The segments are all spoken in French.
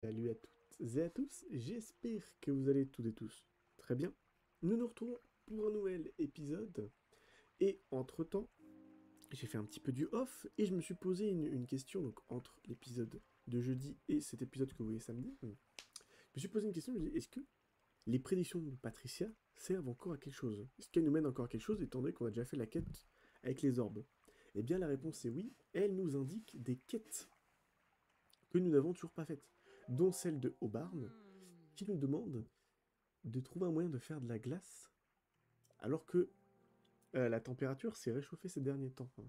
Salut à toutes et à tous, j'espère que vous allez toutes et tous très bien. Nous nous retrouvons pour un nouvel épisode, et entre-temps, j'ai fait un petit peu du off, et je me suis posé une question, donc entre l'épisode de jeudi et cet épisode que vous voyez samedi. Je me suis posé une question, je me dis, est-ce que les prédictions de Patricia servent encore à quelque chose? Est-ce qu'elles nous mènent encore à quelque chose, étant donné qu'on a déjà fait la quête avec les orbes? Eh bien la réponse est oui, elle nous indique des quêtes que nous n'avons toujours pas faites, dont celle de Hobarn, qui nous demande de trouver un moyen de faire de la glace alors que la température s'est réchauffée ces derniers temps, hein.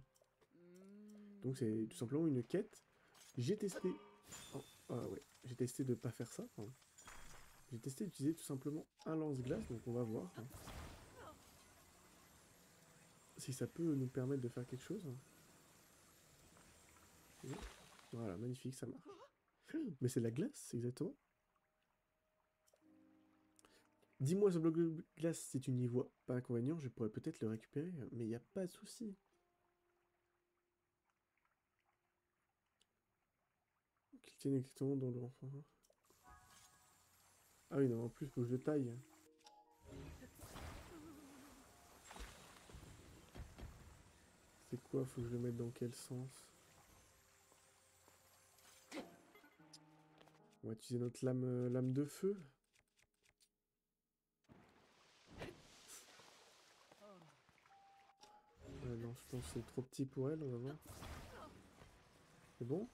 Donc c'est tout simplement une quête. J'ai testé... Oh, ah ouais, j'ai testé de pas faire ça, hein. J'ai testé d'utiliser tout simplement un lance-glace, donc on va voir, hein, si ça peut nous permettre de faire quelque chose, hein. Voilà, magnifique, ça marche. Mais c'est de la glace, exactement. Dis-moi, ce bloc de glace, si tu n'y vois pas inconvénient, je pourrais peut-être le récupérer, mais il n'y a pas de souci. Qu'il tienne exactement dans le... Ah oui, non, en plus, faut que je le taille. C'est quoi? Faut que je le mette dans quel sens? On va utiliser notre lame, lame de feu. Non, je pense que c'est trop petit pour elle, on va voir. C'est bon?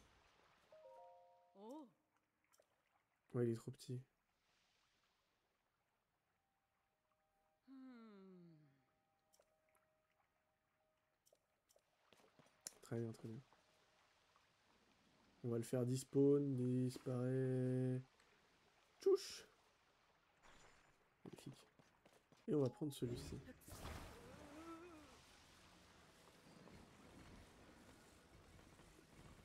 Ouais, il est trop petit. Très bien, très bien. On va le faire dispawn, disparaît... Tchouch! Magnifique. Et on va prendre celui-ci.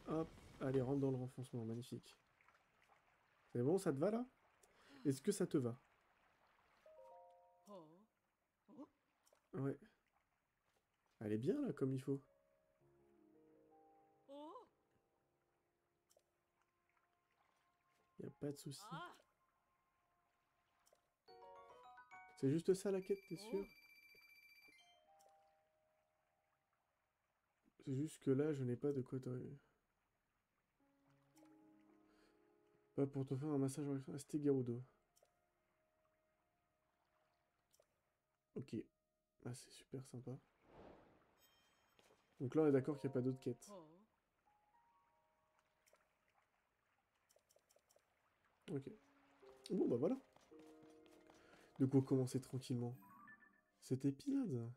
Hop, allez, rentre dans le renfoncement, magnifique. C'est bon, ça te va, là? Est-ce que ça te va? Ouais. Elle est bien, là, comme il faut. Y a pas de souci. C'est juste ça, la quête, t'es sûr? C'est juste que là, je n'ai pas de quoi te... Pas pour te faire un massage en c'était Gerudo. Ok. Ah, c'est super sympa. Donc là, on est d'accord qu'il n'y a pas d'autres quêtes. Ok. Bon, bah voilà. De quoi commencer tranquillement cet épisode.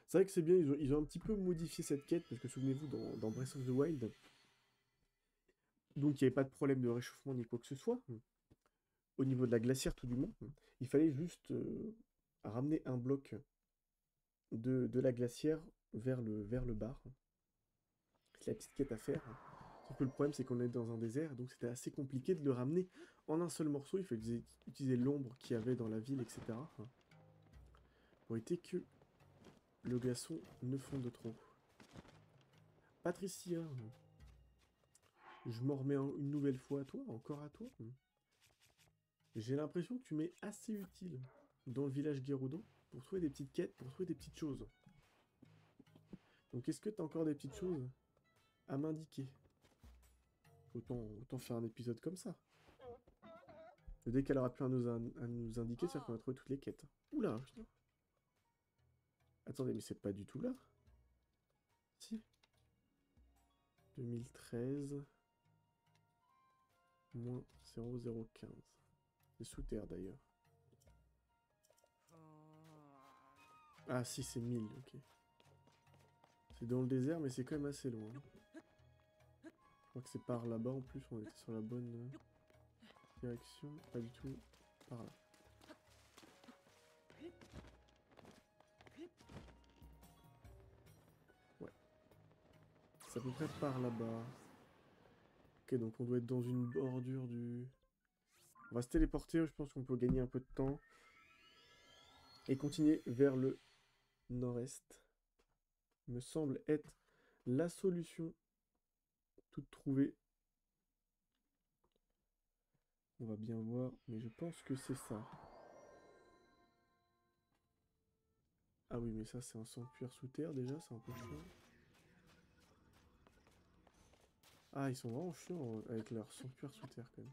C'est vrai que c'est bien, ils ont un petit peu modifié cette quête, parce que souvenez-vous, dans Breath of the Wild, donc il n'y avait pas de problème de réchauffement ni quoi que ce soit, au niveau de la glacière tout du moins. Il fallait juste ramener un bloc de la glacière vers le bar. C'est la petite quête à faire. Sauf que le problème, c'est qu'on est dans un désert, donc c'était assez compliqué de le ramener en un seul morceau. Il fallait utiliser l'ombre qu'il y avait dans la ville, etc. Pour éviter que le glaçon ne fonde trop. Patricia, je m'en remets une nouvelle fois à toi, encore à toi. J'ai l'impression que tu m'es assez utile dans le village Gerudo pour trouver des petites quêtes, pour trouver des petites choses. Donc est-ce que tu as encore des petites choses à m'indiquer? Autant faire un épisode comme ça. Dès qu'elle aura plus à nous indiquer, c'est qu'on a trouvé toutes les quêtes. Oula, putain. Attendez, mais c'est pas du tout là. Si. 2013. Moins 0015. C'est sous terre d'ailleurs. Ah si, c'est 1000, ok. C'est dans le désert, mais c'est quand même assez loin. Je crois que c'est par là-bas en plus, on était sur la bonne direction. Pas du tout par là. Ouais, c'est à peu près par là-bas. Ok, donc on doit être dans une bordure du... On va se téléporter, je pense qu'on peut gagner un peu de temps. Et continuer vers le nord-est. Me semble être la solution toute trouvée. On va bien voir, mais je pense que c'est ça. Ah oui, mais ça, c'est un sanctuaire sous terre, déjà, c'est un peu chiant. Ah, ils sont vraiment chiants avec leur sanctuaire sous terre, quand même.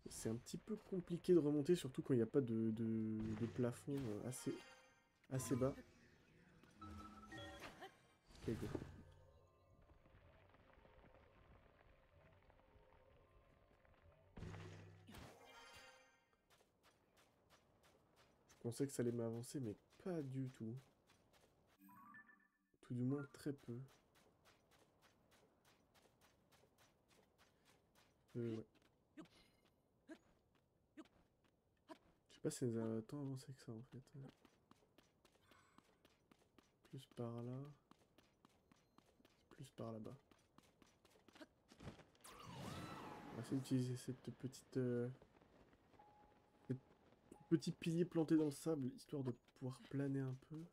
C'est un petit peu compliqué de remonter, surtout quand il n'y a pas de plafond assez bas. Ok, go. Je pensais que ça allait m'avancer, mais pas du tout. Tout du moins très peu. Ouais. Je sais pas si ça a tant avancé que ça, en fait. Plus par là. Plus par là-bas. On va essayer d'utiliser cette petit pilier planté dans le sable, histoire de pouvoir planer un peu.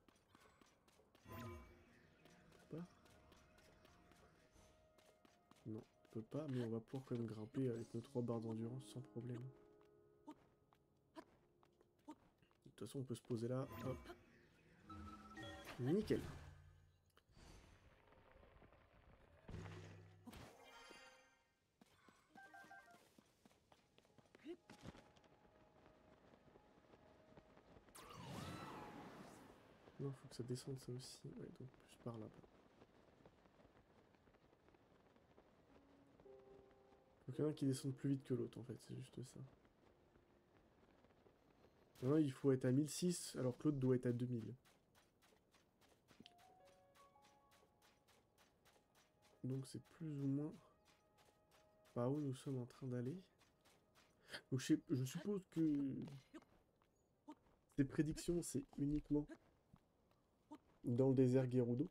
Pas? Non, on peut pas, mais on va pouvoir quand même grimper avec nos 3 barres d'endurance sans problème. De toute façon, on peut se poser là, hop. Nickel. Non, faut que ça descende ça aussi. Ouais, donc plus par là-bas. Faut qu'il y en a qui descendent plus vite que l'autre, en fait, c'est juste ça. Non, il faut être à 1006, alors que l'autre doit être à 2000. Donc c'est plus ou moins par où nous sommes en train d'aller. Donc je suppose que ces prédictions, c'est uniquement dans le désert Gerudo.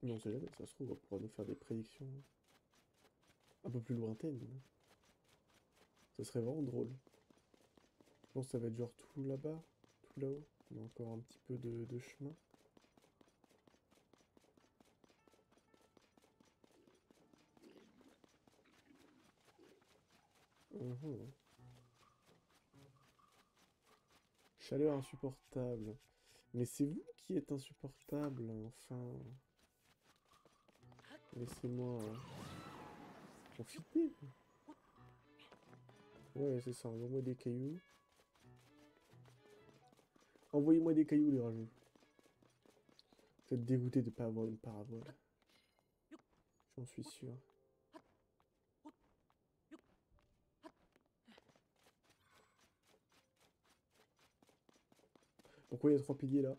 Mais on sait jamais, ça se trouve, on va pouvoir nous faire des prédictions un peu plus lointaines. Ça serait vraiment drôle. Je pense que ça va être genre tout là-bas, tout là-haut. On a encore un petit peu de chemin. Mhm. Chaleur insupportable. Mais c'est vous qui êtes insupportable, enfin. Laissez-moi profiter. Ouais, c'est ça, envoie-moi des cailloux. Envoyez-moi des cailloux, les rageux. Vous êtes dégoûté de ne pas avoir une parabole. J'en suis sûr. Pourquoi il y a 3 piliers là?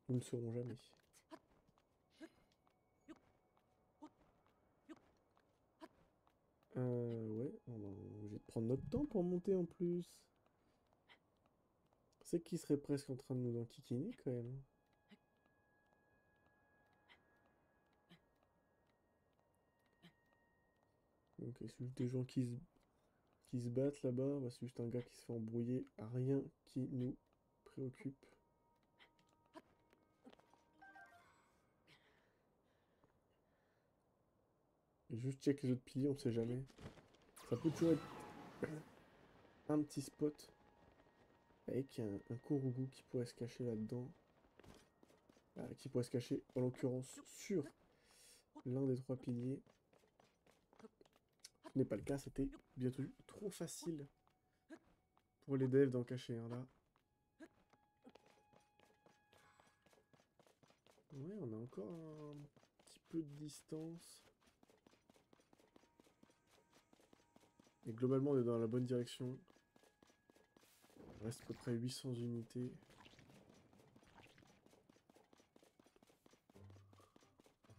Nous ne le saurons jamais. Ouais, on va obligé de prendre notre temps pour monter en plus. C'est qu'il serait presque en train de nous enquiquiner quand même. Ok, c'est juste des gens qui se battent là-bas. Bah, c'est juste un gars qui se fait embrouiller. Rien qui nous préoccupe. Et juste check les autres piliers, on sait jamais. Ça peut toujours être un petit spot avec un Korugu qui pourrait se cacher là-dedans. Qui pourrait se cacher, en l'occurrence, sur l'un des 3 piliers. Ce n'est pas le cas, c'était bien entendu trop facile pour les devs d'en cacher un là. Ouais, on a encore un petit peu de distance. Et globalement, on est dans la bonne direction. Il reste à peu près 800 unités.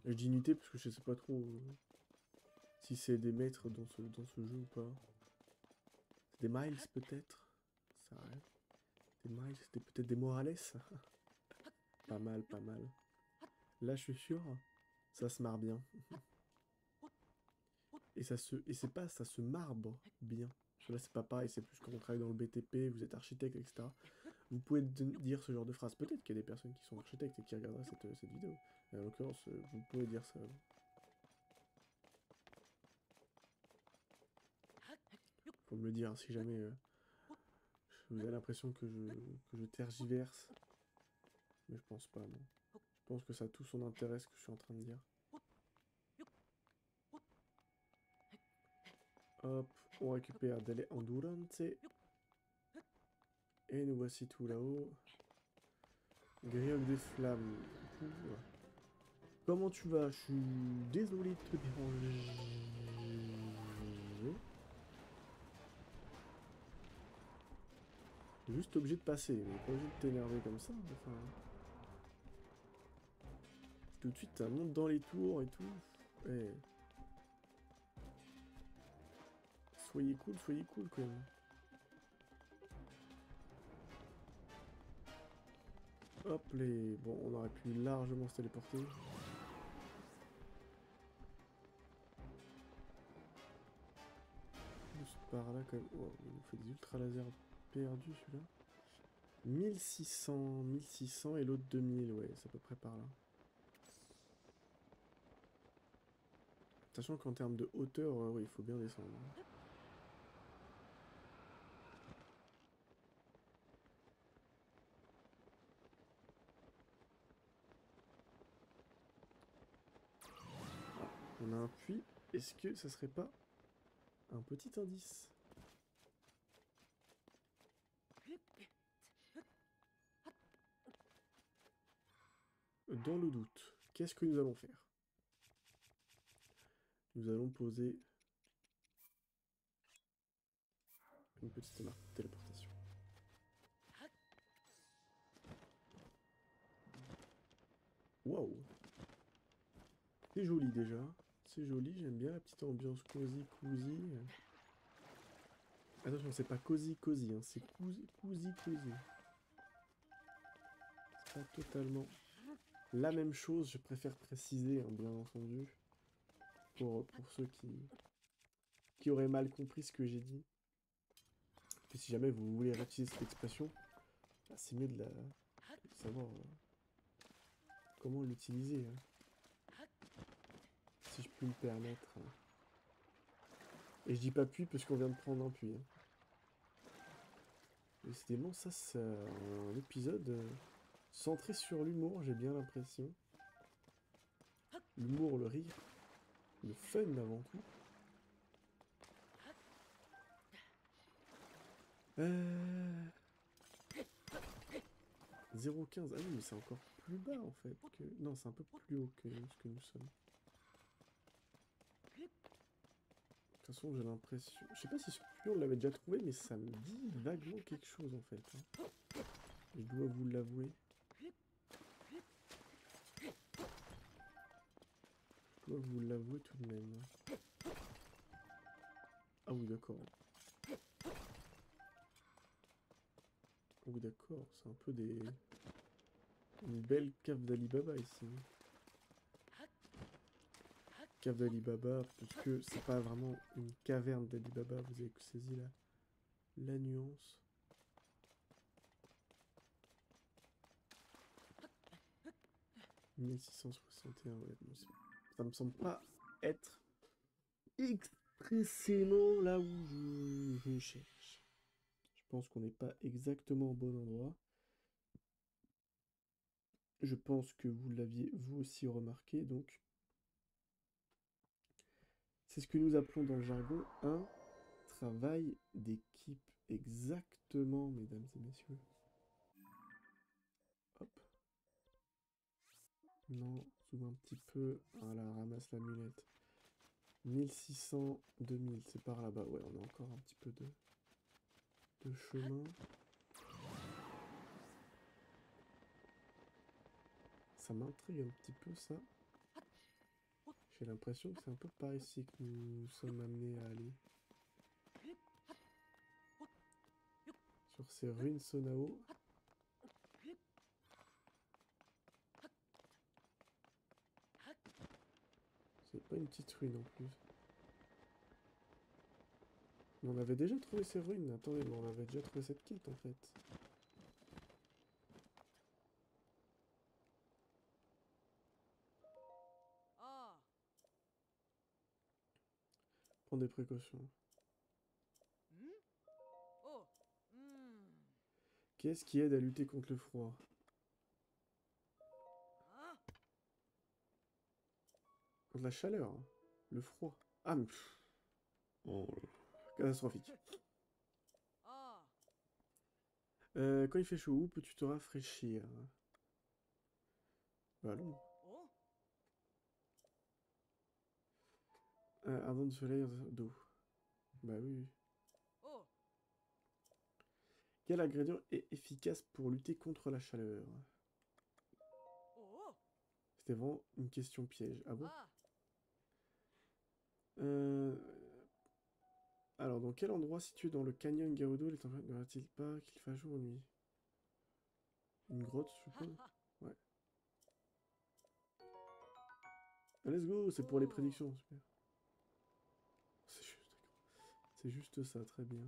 Et je dis unités parce que je sais pas trop si c'est des mètres dans ce jeu ou pas. C'est des miles peut-être. Ça arrive. Des miles, c'était peut-être des Morales. Pas mal, pas mal. Là, je suis sûr, ça se marre bien. Et ça se marbre bien. Parce que là, c'est pas pareil, c'est plus quand on travaille dans le BTP, vous êtes architecte, etc. Vous pouvez dire ce genre de phrase. Peut-être qu'il y a des personnes qui sont architectes et qui regarderaient cette vidéo. Et en l'occurrence, vous pouvez dire ça. Faut me le dire si jamais vous avez l'impression que je tergiverse. Mais je pense pas, non. Je pense que ça a tout son intérêt ce que je suis en train de dire. Hop, on récupère Dele Endurance. Et nous voici tout là-haut. Grioque des flammes. Ouh. Comment tu vas? Je suis désolé de te déranger. T'es juste obligé de passer, mais pas obligé de t'énerver comme ça. Enfin, tout de suite, ça monte dans les tours et tout. Eh. Soyez cool quand même. Hop les... Bon, on aurait pu largement se téléporter. Juste par là quand même. Oh, il nous fait des ultra lasers perdus celui-là. 1600 et l'autre 2000, ouais, c'est à peu près par là. Sachant qu'en termes de hauteur, oui, il faut bien descendre. Ah, on a un puits. Est-ce que ça serait pas un petit indice? Dans le doute, qu'est-ce que nous allons faire? Nous allons poser une petite marque de téléportation. Waouh! C'est joli déjà. C'est joli, j'aime bien la petite ambiance cosy. Attention, c'est pas cosy, hein, c'est cosy. C'est pas totalement la même chose, je préfère préciser, hein, bien entendu, pour ceux qui auraient mal compris ce que j'ai dit. Et si jamais vous voulez réutiliser cette expression, bah, c'est mieux de savoir comment l'utiliser, hein, si je puis me permettre. Hein. Et je dis pas puits parce qu'on vient de prendre un puits. Hein. Décidément, ça c'est un épisode centré sur l'humour, j'ai bien l'impression. L'humour, le rire, le fun avant tout. 0,15. Ah oui, mais c'est encore plus bas en fait. Que... Non, c'est un peu plus haut que ce que nous sommes. De toute façon, j'ai l'impression... Je sais pas si ce puits on l'avait déjà trouvé, mais ça me dit vaguement quelque chose en fait. Hein. Je dois vous l'avouer. Je dois vous l'avouer tout de même. Ah oui, d'accord. Ah oui, d'accord. C'est un peu des... Une belle cave d'Alibaba ici. Cave d'Alibaba, puisque c'est pas vraiment une caverne d'Alibaba, vous avez saisi la nuance. « 1661, ouais, bon, ça me semble pas être expressément là où je cherche. Je pense qu'on n'est pas exactement au bon endroit. Je pense que vous l'aviez vous aussi remarqué, donc c'est ce que nous appelons dans le jargon un travail d'équipe. Exactement, mesdames et messieurs. Hop. Non, zoom un petit peu. Voilà, ramasse l'amulette. 1600, 2000, c'est par là-bas. Ouais, on a encore un petit peu de chemin. Ça m'intrigue un petit peu, ça. J'ai l'impression que c'est un peu par ici que nous sommes amenés à aller. Sur ces ruines Sonao. C'est pas une petite ruine en plus. Mais on avait déjà trouvé ces ruines. Attendez, mais on avait déjà trouvé cette quête en fait. Prends des précautions. Qu'est-ce qui aide à lutter contre le froid? Contre la chaleur, hein. Le froid. Ah, mais... Oh, catastrophique. Quand il fait chaud, où peux-tu te rafraîchir? Bah non. Ardent de soleil, d'eau. Bah oui. Quel ingrédient est efficace pour lutter contre la chaleur? C'était vraiment une question piège. Ah bon? Alors, dans quel endroit situé dans le canyon Gerudo les tempêtes ne t il pas qu'il fasse jour ou nuit? Une grotte, je suppose? Ouais. Ah, let's go, c'est pour les prédictions, super. C'est juste ça, très bien.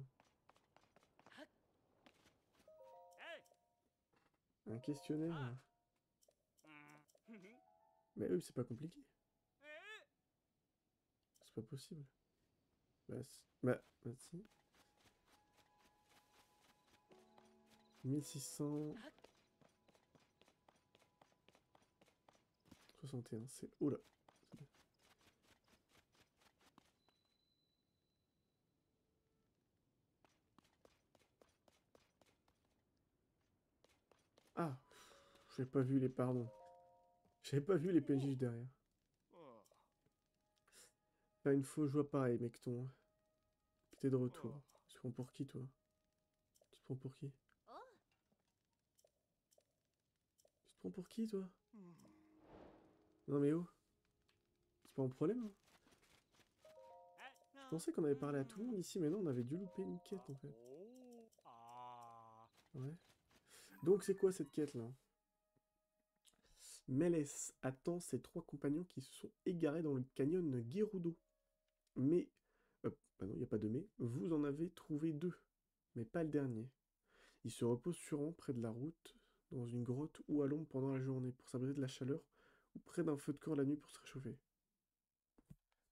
Un questionnaire? Mais oui, c'est pas compliqué. C'est pas possible. Bah si. 1661, c'est... Oula. Ah, j'ai pas vu les... Pardon. J'avais pas vu les PNJ derrière. Pas une faux joie pareille, mecton. T'es de retour. Tu te prends pour qui, toi? Tu te prends pour qui? Tu te prends pour qui, toi? Non mais oh, c'est pas un problème, hein. Je pensais qu'on avait parlé à tout le monde ici, mais non, on avait dû louper une quête, en fait. Ouais. Donc c'est quoi cette quête-là? Mélès attend ses 3 compagnons qui se sont égarés dans le canyon Gerudo. Mais... bah non, il n'y a pas de mais. Vous en avez trouvé 2, mais pas le dernier. Il se repose sûrement près de la route, dans une grotte ou à l'ombre pendant la journée, pour s'abriter de la chaleur, ou près d'un feu de camp la nuit pour se réchauffer.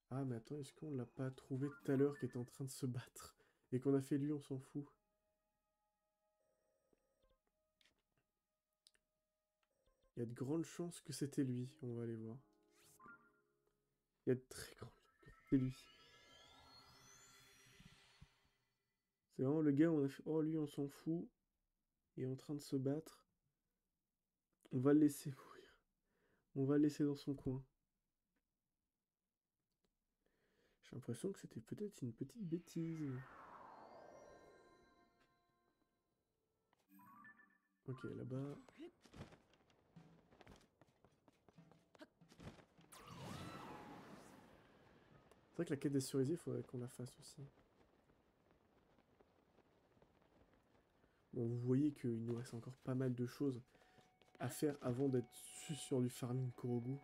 Ah, mais attends, est-ce qu'on l'a pas trouvé tout à l'heure qui était en train de se battre? Et qu'on a fait lui, on s'en fout. Il y a de grandes chances que c'était lui, on va aller voir. Il y a de très grandes chances que c'était lui. C'est vraiment le gars où on a fait, oh lui, on s'en fout. Il est en train de se battre. On va le laisser mourir. On va le laisser dans son coin. J'ai l'impression que c'était peut-être une petite bêtise. Ok, là-bas. C'est vrai que la quête des cerisiers, il faudrait qu'on la fasse aussi. Bon, vous voyez qu'il nous reste encore pas mal de choses à faire avant d'être sur du farming Korogu.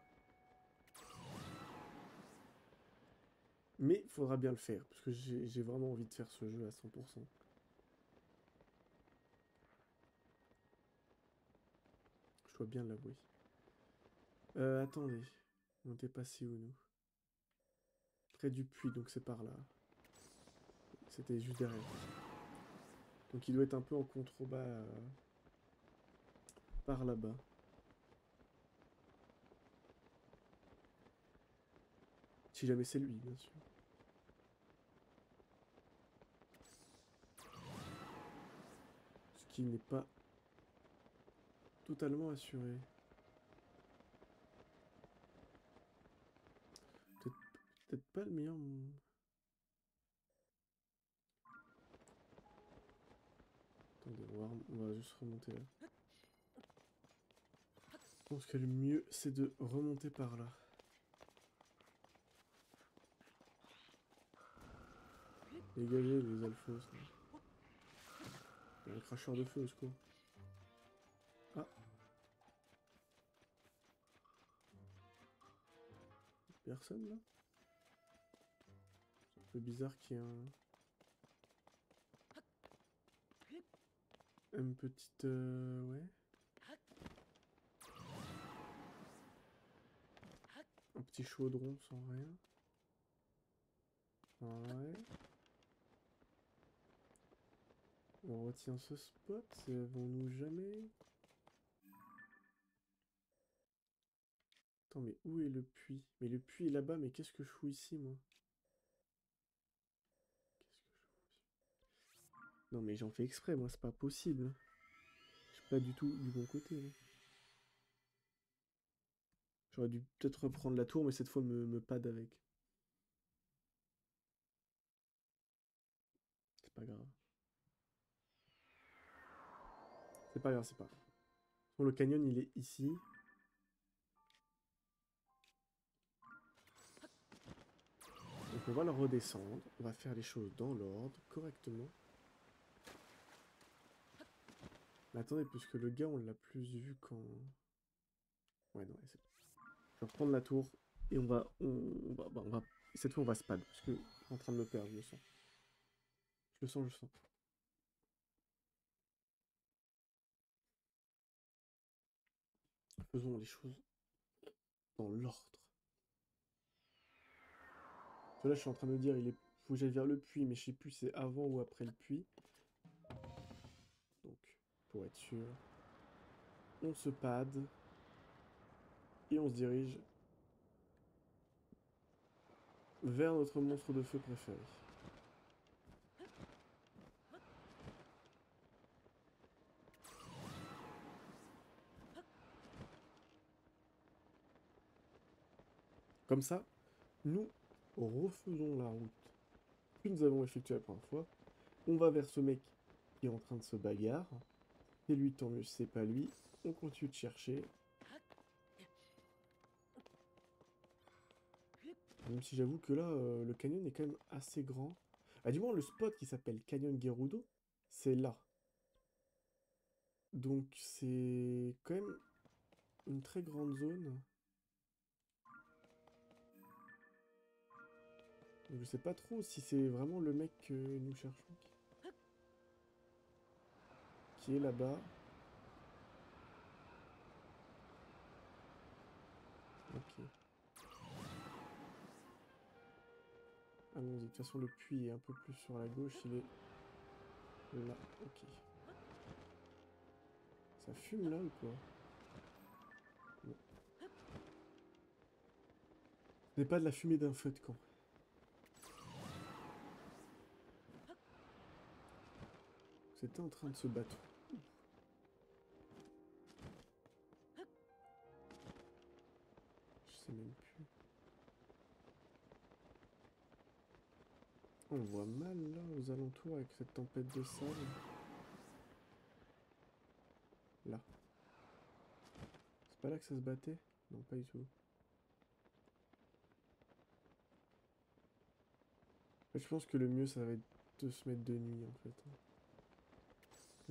Mais il faudra bien le faire, parce que j'ai vraiment envie de faire ce jeu à 100%. Je dois bien l'avouer. Attendez. On était passé où, nous? Près du puits, donc c'est par là. C'était juste derrière. Donc il doit être un peu en contrebas par là-bas. Si jamais c'est lui, bien sûr. Ce qui n'est pas totalement assuré. Peut-être pas le meilleur... Attendez, on va juste remonter là. Je pense que le mieux, c'est de remonter par là. Dégagez les alphos. Il y a un cracheur de feu au secours. Ah. Personne là? C'est un peu bizarre qu'il y ait un... Une petite... ouais. Un petit chaudron sans rien. Ouais. On retient ce spot, savons-nous jamais? Attends, mais où est le puits? Mais le puits est là-bas, mais qu'est-ce que je fous ici, moi? Non, mais j'en fais exprès, moi, c'est pas possible. Je suis pas du tout du bon côté, là. J'aurais dû peut-être reprendre la tour, mais cette fois me pad avec. C'est pas grave. C'est pas grave, c'est pas grave. Bon, le canyon, il est ici. Donc on va le redescendre. On va faire les choses dans l'ordre, correctement. Mais attendez, puisque le gars, on l'a plus vu quand... Ouais, non, c'est... Je vais reprendre la tour. Et on va... Cette fois, on va se pad. Parce que je suis en train de me perdre, je le sens. Je le sens, je le sens. Faisons les choses dans l'ordre. Parce que là, je suis en train de me dire, faut que j'aille vers le puits, mais je sais plus si c'est avant ou après le puits. Donc, pour être sûr, on se pad et on se dirige vers notre monstre de feu préféré. Comme ça, nous refaisons la route que nous avons effectuée la première fois. On va vers ce mec qui est en train de se bagarre. C'est lui, tant mieux si c'est pas lui. On continue de chercher. Même si j'avoue que là, le canyon est quand même assez grand. Ah, du moins, le spot qui s'appelle Canyon Gerudo, c'est là. Donc c'est quand même une très grande zone. Je sais pas trop si c'est vraiment le mec que nous cherchons. Qui est là-bas. Ok. Allons-y. De toute façon, le puits est un peu plus sur la gauche. Il est là. Ok. Ça fume là ou quoi? Non. Ce n'est pas de la fumée d'un feu de camp. C'était en train de se battre. Je sais même plus. On voit mal là aux alentours avec cette tempête de sable. Là. C'est pas là que ça se battait? Non, pas du tout. En fait, je pense que le mieux ça va être de se mettre de nuit en fait.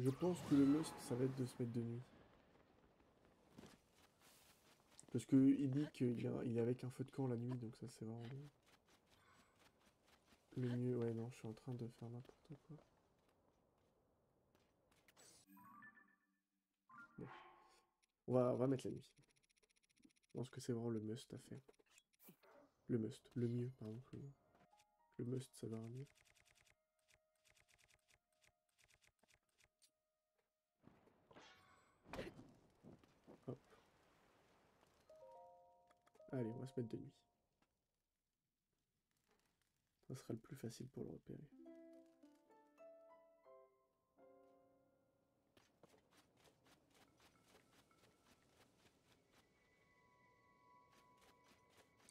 Je pense que le must ça va être de se mettre de nuit. Parce que il dit il est avec un feu de camp la nuit, donc ça c'est vraiment le mieux. Ouais, non, je suis en train de faire n'importe quoi. Bon. On va mettre la nuit. Je pense que c'est vraiment le must à faire. Le must, le mieux, pardon. Le must, ça va mieux. Hop. Allez, on va se mettre de nuit. Ça sera le plus facile pour le repérer.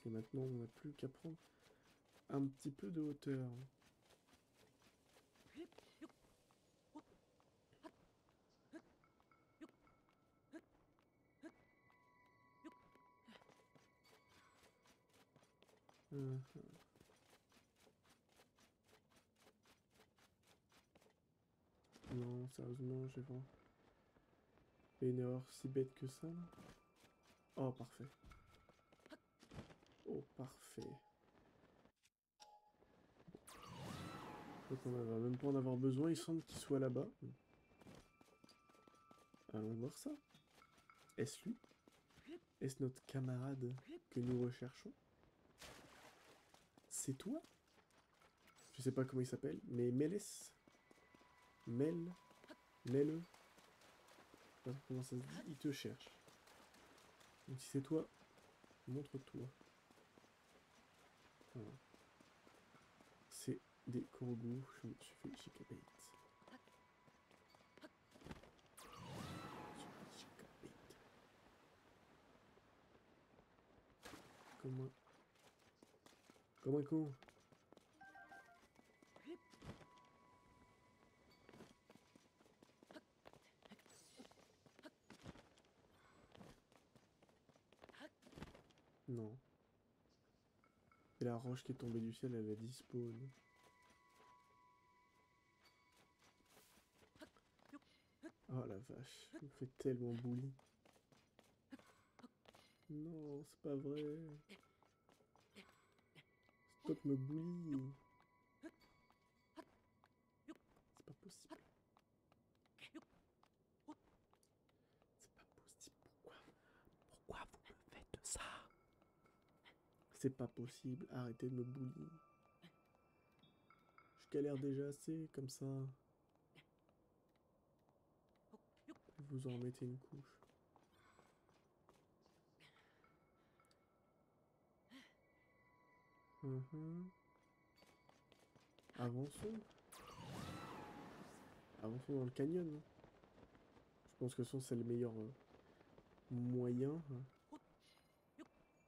Et maintenant, on n'a plus qu'à prendre un petit peu de hauteur. Euh, Non, sérieusement, j'ai vraiment fait une erreur si bête que ça. Oh, parfait. Oh, parfait. Donc on va même pas en avoir besoin, il semble qu'il soit là-bas. Allons voir ça. Est-ce lui? Est-ce notre camarade que nous recherchons? C'est toi? Je sais pas comment il s'appelle, mais Mélès. Mel. Mel. Je sais pas comment ça se dit. Il te cherche. Donc si c'est toi, montre-toi. Voilà. C'est des Korogu. Je me suis fait Shikabait. Shikabait. Comment? Comment con? Non. Et la roche qui est tombée du ciel, elle a dispawn. Oh la vache, il me fait tellement bully. Non, c'est pas vrai. Stop me bully. C'est pas possible. C'est pas possible. Pourquoi vous me faites ça? C'est pas possible. Arrêtez de me bully. Je galère déjà assez comme ça. Vous en remettez une couche. Avançons. Avançons dans le canyon. Je pense que c'est le meilleur moyen.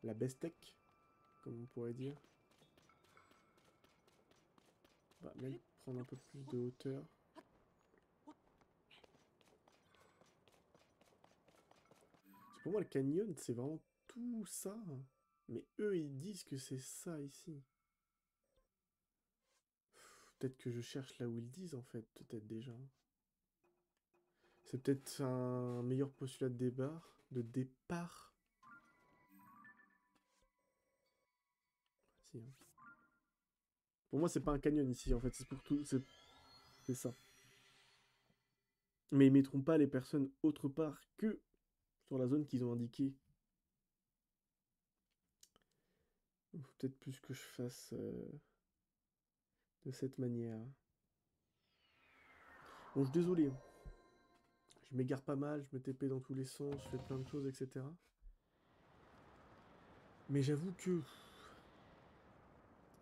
La best tech, comme on pourrait dire. Bah, même prendre un peu plus de hauteur. Pour moi, le canyon, c'est vraiment tout ça. Mais eux, ils disent que c'est ça ici. Peut-être que je cherche là où ils disent, en fait. Peut-être déjà. C'est peut-être un meilleur postulat de départ. Si, hein. Pour moi, c'est pas un canyon ici, en fait. C'est pour tout. C'est ça. Mais ils mettront pas les personnes autre part que sur la zone qu'ils ont indiquée. Faut peut-être plus que je fasse de cette manière. Bon, je suis désolé. Je m'égare pas mal, je me TP dans tous les sens, je fais plein de choses, etc. Mais j'avoue que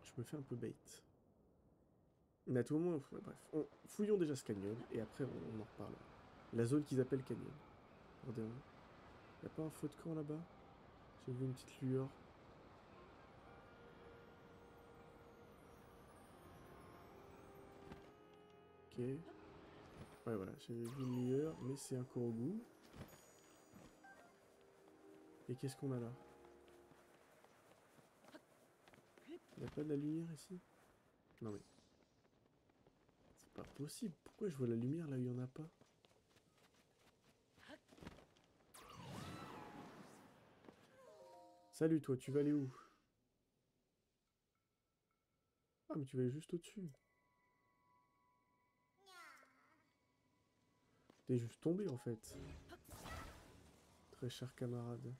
je me fais un peu bait. Mais à tout moment, ouais, bref, fouillons déjà ce canyon et après on en reparle. La zone qu'ils appellent canyon. Regardez, y'a pas un feu de camp là-bas? J'ai vu une petite lueur. Ok. Ouais, voilà, j'ai vu une lueur, mais c'est un Korogu. Et qu'est-ce qu'on a là? Y'a pas de la lumière ici? Non mais... c'est pas possible, pourquoi je vois la lumière là où il y en a pas? Salut toi, tu vas aller où? Ah mais tu vas aller juste au-dessus. T'es juste tombé en fait. Très cher camarade.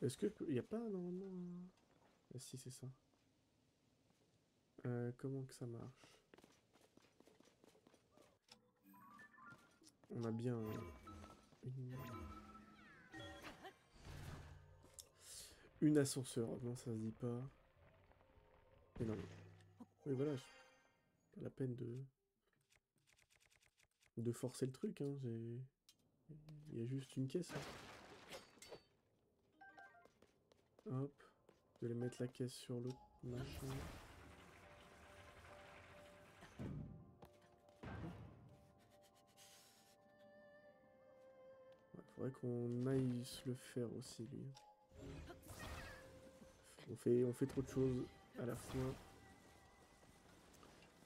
Est-ce que... il y a pas normalement... Ah si, c'est ça. Comment que ça marche? On a bien... une ascenseur. Non, ça se dit pas. Mais non, mais... oui, voilà. Pas la peine de forcer le truc, hein. Il y a juste une caisse. Hein. Hop. Je vais aller mettre la caisse sur l'autre machin. Ouais, faudrait qu'on aille se le faire aussi, lui. On fait trop de choses à la fois.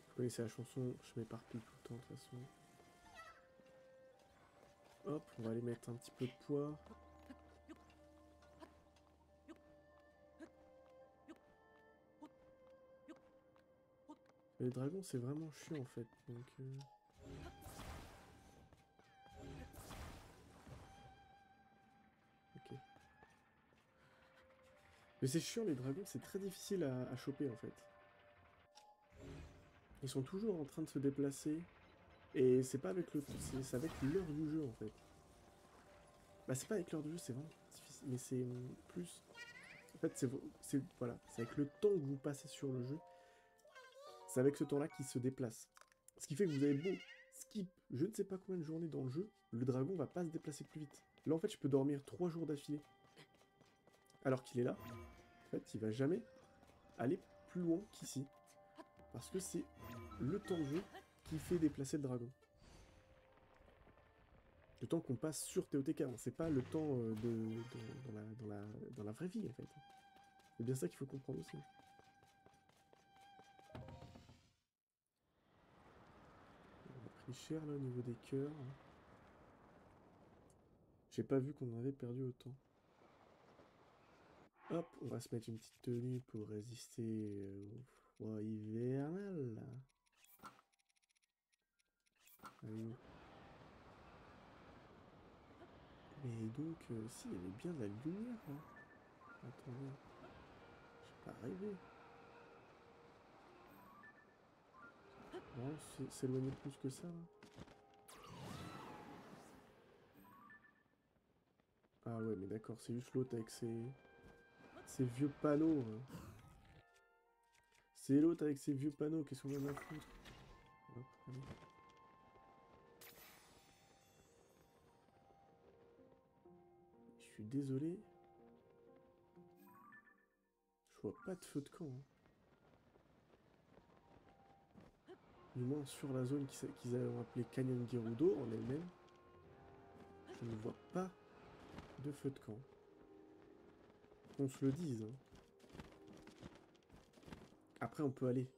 Vous connaissez la chanson, je m'éparpille tout le temps de toute façon. Hop, on va aller mettre un petit peu de poids. Les dragons, c'est vraiment chiant en fait. Donc, ok. Mais c'est chiant les dragons, c'est très difficile à choper en fait. Ils sont toujours en train de se déplacer. Et c'est pas avec le... C'est avec l'heure du jeu, en fait. Bah, c'est pas avec l'heure du jeu, c'est vraiment difficile. Mais c'est plus... En fait, voilà, c'est avec le temps que vous passez sur le jeu. C'est avec ce temps-là qu'il se déplace. Ce qui fait que vous avez beau skip je ne sais pas combien de journées dans le jeu, le dragon va pas se déplacer plus vite. Là, en fait, je peux dormir 3 jours d'affilée. Alors qu'il est là, en fait, il va jamais aller plus loin qu'ici. Parce que c'est le temps de jeu qui fait déplacer le dragon. Le temps qu'on passe sur TOTK, hein. C'est pas le temps dans la vraie vie, en fait. C'est bien ça qu'il faut comprendre aussi. On a pris cher, là, au niveau des cœurs. J'ai pas vu qu'on en avait perdu autant. Hop, on va se mettre une petite tenue pour résister au froid hivernal. Allez. Mais donc, si, il y avait bien de la lumière, hein. Attendez, j'ai pas rêvé. Non, s'éloigner plus que ça, là. Ah ouais, mais d'accord, c'est juste l'autre avec ses vieux panneaux, hein. C'est l'autre avec ses vieux panneaux, qu'est-ce qu'on en a à foutre? Hop, allez. Je suis désolé. Je vois pas de feu de camp, hein. Du moins sur la zone qu'ils avaient appelée Canyon Gerudo en elle-même. Je ne vois pas de feu de camp. Qu'on se le dise, hein. Après, on peut aller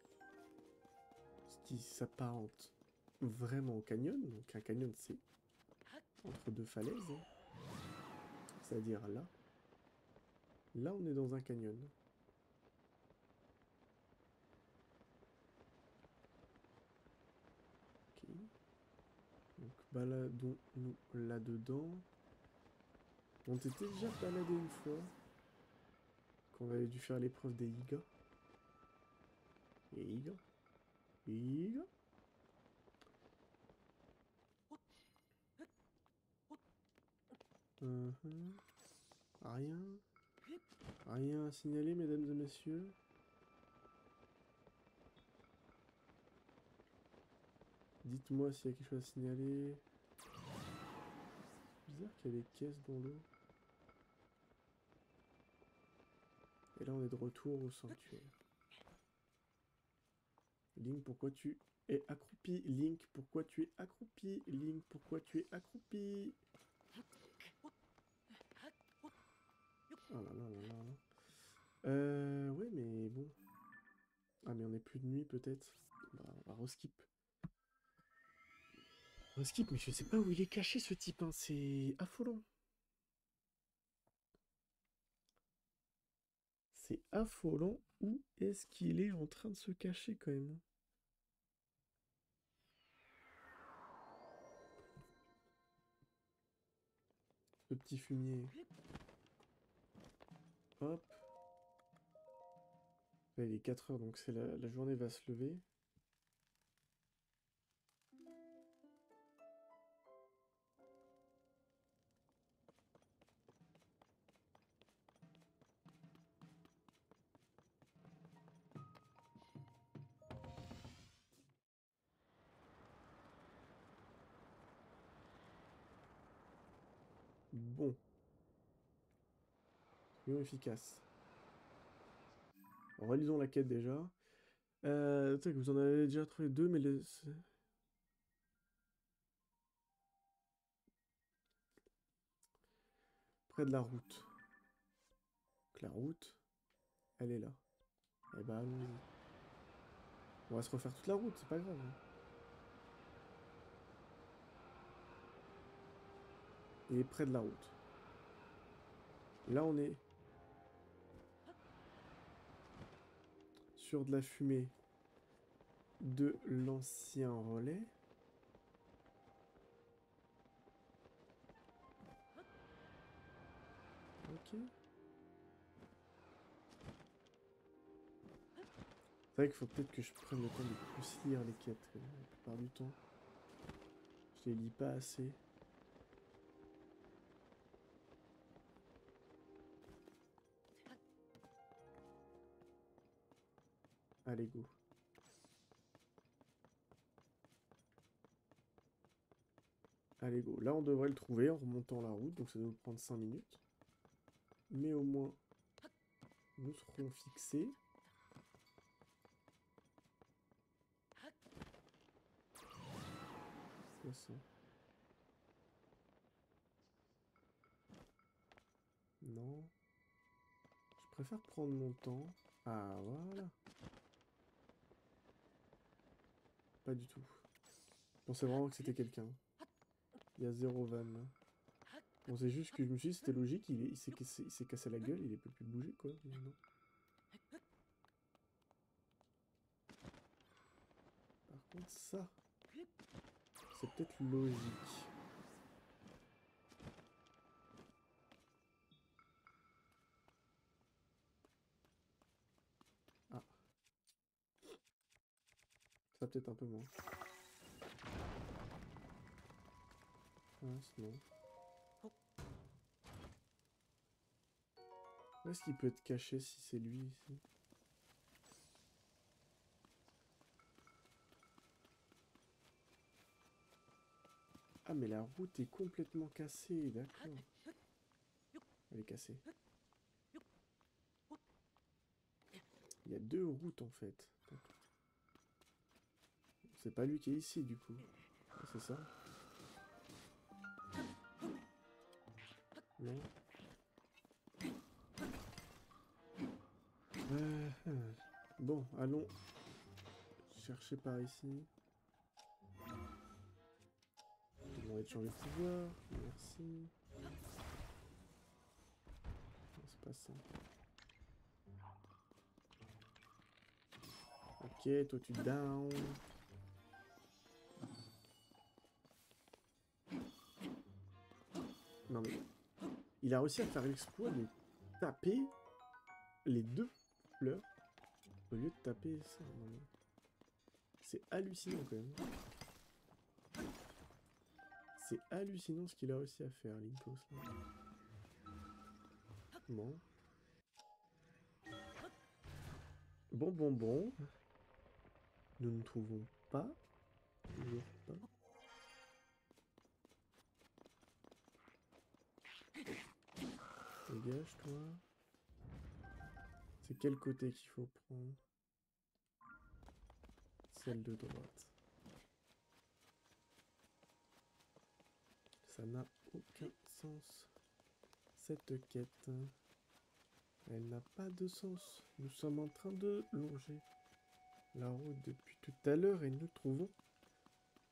ce qui s'apparente vraiment au canyon. Donc un canyon, c'est entre deux falaises, hein. C'est-à-dire là. Là, on est dans un canyon. Ok. Donc baladons-nous là-dedans. On s'était déjà baladé une fois. Quand on avait dû faire l'épreuve des Iga. Iga. Iga. Rien. Rien à signaler, mesdames et messieurs. Dites-moi s'il y a quelque chose à signaler. C'est bizarre qu'il y a des caisses dans l'eau. Et là, on est de retour au sanctuaire. Link, pourquoi tu es accroupi? Link, pourquoi tu es accroupi? Link, pourquoi tu es accroupi? Oh là là là là là. Ouais, mais bon. Ah, mais on est plus de nuit, peut-être. Bah, on va reskip. Reskip, mais je sais pas où il est caché, ce type, hein. C'est affolant. C'est affolant. Où est-ce qu'il est en train de se cacher, quand même? Ce petit fumier. Hop. Là, il est 4 heures, donc la journée va se lever. Bon. Soyons efficaces. Relisons la quête déjà. Tac, vous en avez déjà trouvé deux, mais près de la route. Donc la route, elle est là. Eh ben allons-y. On va se refaire toute la route, c'est pas grave, hein. Il est près de la route. Là, on est sur de la fumée de l'ancien relais. Ok. C'est vrai qu'il faut peut-être que je prenne le temps de plus lire les quêtes. La plupart du temps, je les lis pas assez. Allez, go. Allez, go. Là, on devrait le trouver en remontant la route, donc ça doit nous prendre 5 minutes. Mais au moins, nous serons fixés. C'est ça. Non. Je préfère prendre mon temps. Ah, voilà. Pas du tout. Je pensais vraiment que c'était quelqu'un. Il y a 0 van là. Bon, c'est juste que je me suis dit c'était logique, il s'est cassé la gueule, il peut plus bouger quoi. Mais non. Par contre, ça, c'est peut-être logique. Ah, ça peut-être un peu moins. Ah, sinon. Où est-ce qu'il peut être caché si c'est lui ici? Ah, mais la route est complètement cassée, d'accord. Elle est cassée. Il y a 2 routes en fait. C'est pas lui qui est ici du coup. C'est ça? Non? Bon, allons chercher par ici. On va changer de pouvoir. Merci. Non, c'est pas ça. Ok, toi tu down. Non mais... Il a réussi à faire l'exploit de taper les 2 fleurs au lieu de taper ça. C'est hallucinant quand même. C'est hallucinant ce qu'il a réussi à faire, Linkos. Bon. Bon. Nous ne trouvons pas. Toujours pas. Dégage, toi. C'est quel côté qu'il faut prendre? Celle de droite. Ça n'a aucun sens. Cette quête. Elle n'a pas de sens. Nous sommes en train de longer la route depuis tout à l'heure et nous ne trouvons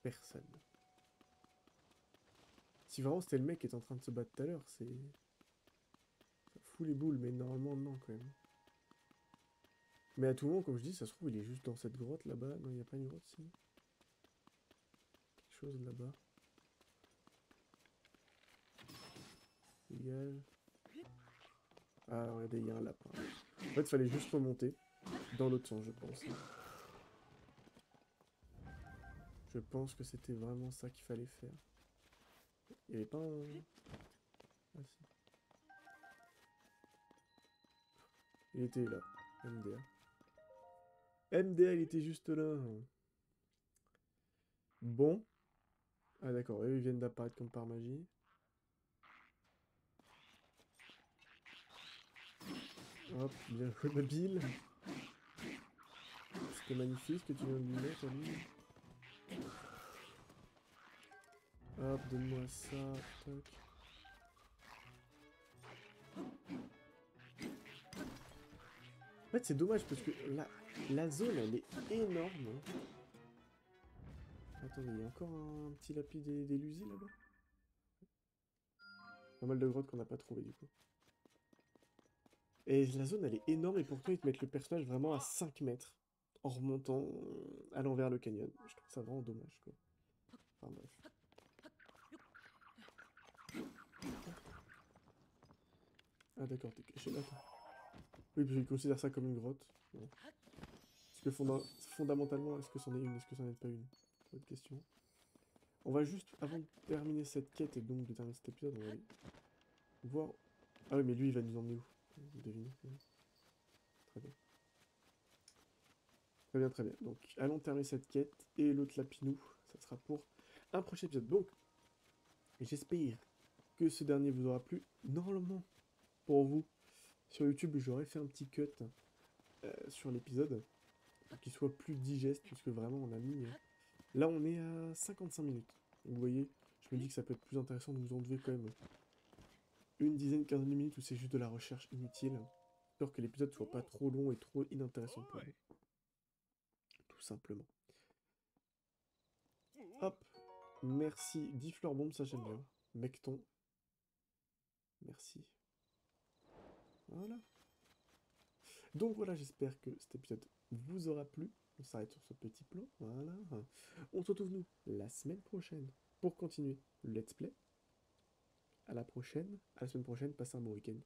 personne. Si vraiment c'était le mec qui est en train de se battre tout à l'heure, c'est... Ça fout les boules, mais normalement non quand même. Mais à tout moment, comme je dis, ça se trouve, il est juste dans cette grotte là-bas. Non, il n'y a pas une grotte ici. Quelque chose là-bas. Dégage. Ah, regardez, il y a un lapin. En fait, il fallait juste remonter. Dans l'autre sens, je pense. Je pense que c'était vraiment ça qu'il fallait faire. Il n'y avait pas un... Ah si. Il était là. MDA. MDA, il était juste là. Bon. Ah d'accord, eux, ils viennent d'apparaître comme par magie. Hop, bien joué, mobile. C'était magnifique ce que tu viens de lui mettre, lui. Hop, donne-moi ça. Toc. En fait, c'est dommage parce que la zone, elle est énorme. Attendez, il y a encore un petit lapis d'Élusie là-bas. Pas mal de grottes qu'on n'a pas trouvé du coup. Et la zone, elle est énorme et pourtant ils te mettent le personnage vraiment à 5 mètres. En remontant, allant vers le canyon. Je trouve ça vraiment dommage quoi. Enfin bref. Ah d'accord, t'es caché là toi. Oui, parce qu'ils considèrent ça comme une grotte. Bon. Parce que fondamentalement, est-ce que c'en est une, est-ce que c'en est pas une? Autre question. On va juste, avant de terminer cette quête et donc de terminer cet épisode, on va aller voir... Ah oui, mais lui, il va nous emmener où? Vous devinez? Très bien. Très bien, très bien. Donc, allons terminer cette quête, et l'autre lapinou, ça sera pour un prochain épisode. Donc, j'espère que ce dernier vous aura plu. Normalement, pour vous, sur YouTube, j'aurais fait un petit cut sur l'épisode, pour qu'il soit plus digeste, puisque vraiment, on a mis... Là, on est à 55 minutes. Donc, vous voyez, je me dis que ça peut être plus intéressant de vous enlever quand même une dizaine, quinzaine de minutes où c'est juste de la recherche inutile, histoire que l'épisode soit pas trop long et trop inintéressant pour vous. Tout simplement. Hop. Merci. 10 fleurs bombes, ça j'aime bien. Mecton. Merci. Voilà. Donc voilà, j'espère que cet épisode vous aura plu. On s'arrête sur ce petit plan. Voilà. On se retrouve, nous, la semaine prochaine pour continuer le let's play. À la prochaine. À la semaine prochaine. Passez un bon week-end.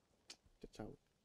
Ciao, ciao.